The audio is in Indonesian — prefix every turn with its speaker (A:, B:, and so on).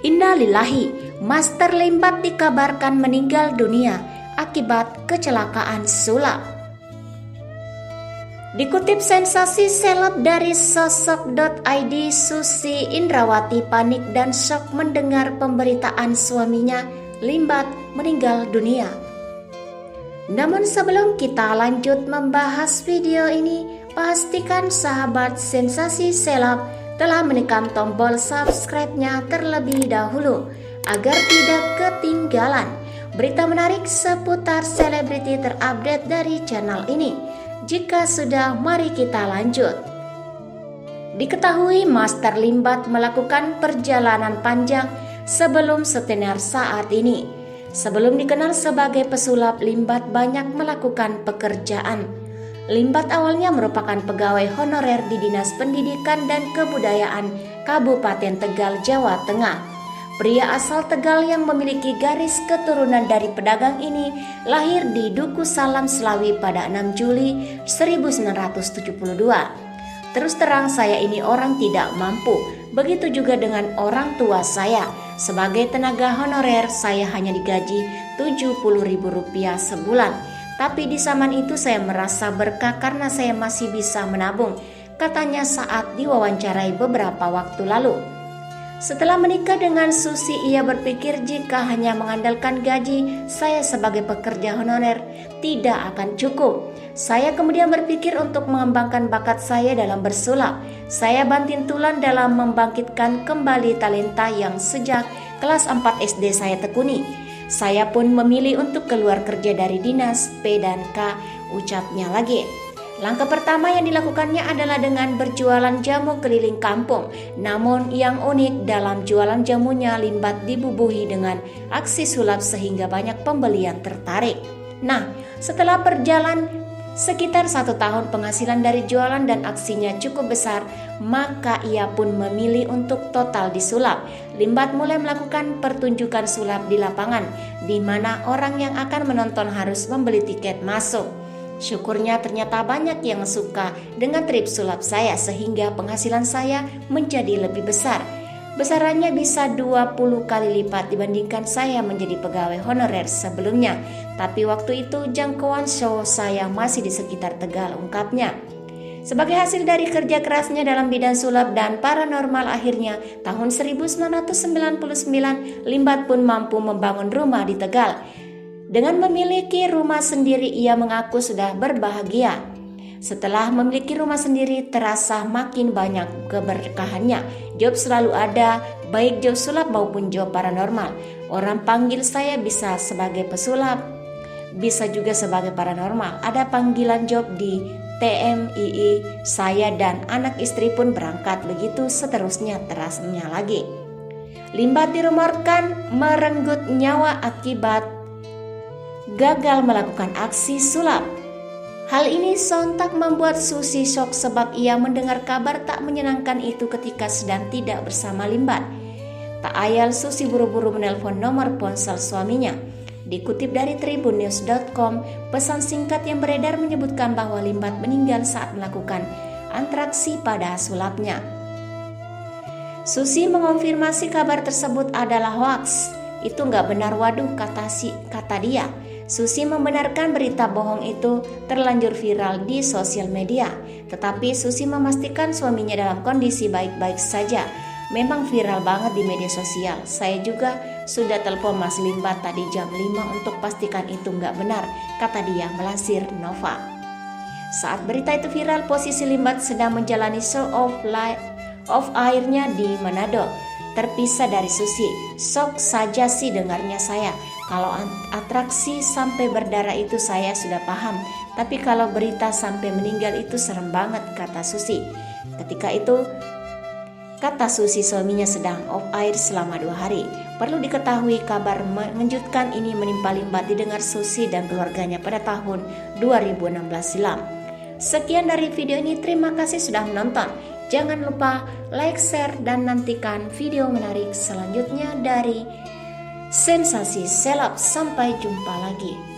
A: Innalillahi, Master Limbat dikabarkan meninggal dunia akibat kecelakaan sulap. Dikutip sensasi seleb dari sosok.id, Susi Indrawati panik dan shock mendengar pemberitaan suaminya Limbat meninggal dunia. Namun sebelum kita lanjut membahas video ini, pastikan sahabat sensasi seleb telah menekan tombol subscribe-nya terlebih dahulu agar tidak ketinggalan berita menarik seputar selebriti terupdate dari channel ini. Jika sudah, mari kita lanjut. Diketahui Master Limbat melakukan perjalanan panjang sebelum setenar saat ini. Sebelum dikenal sebagai pesulap, Limbat banyak melakukan pekerjaan. Limbat awalnya merupakan pegawai honorer di Dinas Pendidikan dan Kebudayaan Kabupaten Tegal, Jawa Tengah. Pria asal Tegal yang memiliki garis keturunan dari pedagang ini lahir di Duku Salam, Slawi pada 6 Juli 1972. Terus terang saya ini orang tidak mampu, begitu juga dengan orang tua saya. Sebagai tenaga honorer saya hanya digaji Rp70.000 sebulan. Tapi di zaman itu saya merasa berkah karena saya masih bisa menabung, katanya saat diwawancarai beberapa waktu lalu. Setelah menikah dengan Susi, ia berpikir jika hanya mengandalkan gaji saya sebagai pekerja honorer tidak akan cukup. Saya kemudian berpikir untuk mengembangkan bakat saya dalam bersulap. Saya banting tulang dalam membangkitkan kembali talenta yang sejak kelas 4 SD saya tekuni. Saya pun memilih untuk keluar kerja dari dinas P dan K, ucapnya lagi. Langkah pertama yang dilakukannya adalah dengan berjualan jamu keliling kampung. Namun yang unik dalam jualan jamunya, Limbat dibubuhi dengan aksi sulap sehingga banyak pembeli yang tertarik. Nah, setelah berjalan sekitar 1 tahun, penghasilan dari jualan dan aksinya cukup besar, maka ia pun memilih untuk total disulap. Limbat mulai melakukan pertunjukan sulap di lapangan, di mana orang yang akan menonton harus membeli tiket masuk. Syukurnya ternyata banyak yang suka dengan trik sulap saya sehingga penghasilan saya menjadi lebih besar. Besarannya bisa 20 kali lipat dibandingkan saya menjadi pegawai honorer sebelumnya. Tapi waktu itu jangkauan show saya masih di sekitar Tegal, ungkapnya. Sebagai hasil dari kerja kerasnya dalam bidang sulap dan paranormal, akhirnya tahun 1999 Limbat pun mampu membangun rumah di Tegal. Dengan memiliki rumah sendiri, ia mengaku sudah berbahagia. Setelah memiliki rumah sendiri, terasa makin banyak keberkahannya. Job selalu ada, baik job sulap maupun job paranormal. Orang panggil saya bisa sebagai pesulap, bisa juga sebagai paranormal. Ada panggilan job di TMII, saya dan anak istri pun berangkat, begitu seterusnya terasnya lagi. Limbat dirumorkan merenggut nyawa akibat gagal melakukan aksi sulap. Hal ini sontak membuat Susi shock sebab ia mendengar kabar tak menyenangkan itu ketika sedang tidak bersama Limbat. Tak ayal Susi buru-buru menelpon nomor ponsel suaminya. Dikutip dari tribunnews.com, pesan singkat yang beredar menyebutkan bahwa Limbat meninggal saat melakukan atraksi pada sulapnya. Susi mengonfirmasi kabar tersebut adalah hoaks. Itu nggak benar, waduh, kata dia. Susi membenarkan berita bohong itu terlanjur viral di sosial media. Tetapi Susi memastikan suaminya dalam kondisi baik-baik saja. Memang viral banget di media sosial. Saya juga sudah telepon Mas Limbat tadi jam 5 untuk pastikan itu nggak benar, kata dia, melansir Nova. Saat berita itu viral, posisi Limbat sedang menjalani show off airnya di Manado, terpisah dari Susi. Sok saja sih dengarnya saya. Kalau atraksi sampai berdarah itu saya sudah paham, tapi kalau berita sampai meninggal itu serem banget, kata Susi. Ketika itu, kata Susi, suaminya sedang off air selama 2 hari. Perlu diketahui kabar mengejutkan ini menimpa Limbat didengar Susi dan keluarganya pada tahun 2016 silam. Sekian dari video ini, terima kasih sudah menonton. Jangan lupa like, share, dan nantikan video menarik selanjutnya dari Sensasi Seleb. Sampai jumpa lagi.